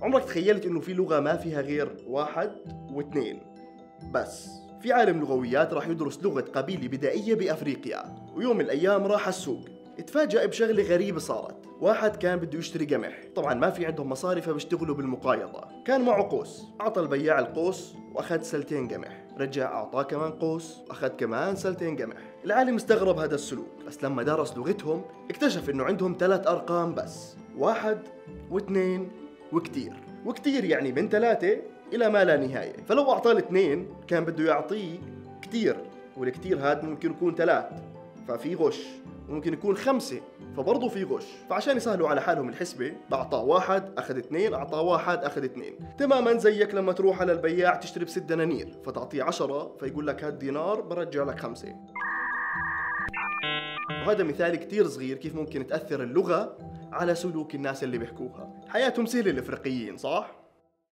عمرك تخيلت إنه في لغة ما فيها غير واحد واثنين بس؟ في عالم لغويات راح يدرس لغة قبيلة بدائية بأفريقيا، ويوم من الأيام راح السوق، اتفاجأ بشغلة غريبة صارت. واحد كان بده يشتري قمح، طبعا ما في عندهم مصاري فبيشتغلوا بالمقايضة. كان معه قوس، أعطى البياع القوس وأخذ سلتين قمح، رجع أعطاه كمان قوس وأخذ كمان سلتين قمح. العالم استغرب هذا السلوك، بس لما درس لغتهم اكتشف إنه عندهم 3 أرقام بس، 1 و2 وكتير. وكتير يعني من 3 إلى ما لا نهاية، فلو أعطاه الاثنين كان بده يعطيه كتير، والكتير هاد ممكن يكون 3 ففي غش، ممكن يكون 5 فبرضه في غش. فعشان يسهلوا على حالهم الحسبة أعطاه 1 أخذ 2، أعطاه 1 أخذ 2. تماما زيك لما تروح على البياع تشتري ب6 دنانير فتعطيه 10 فيقول لك هاد دينار برجع لك 5. وهذا مثال كتير صغير كيف ممكن تأثر اللغة على سلوك الناس اللي بيحكوها. حياتهم سهلة الإفريقيين صح؟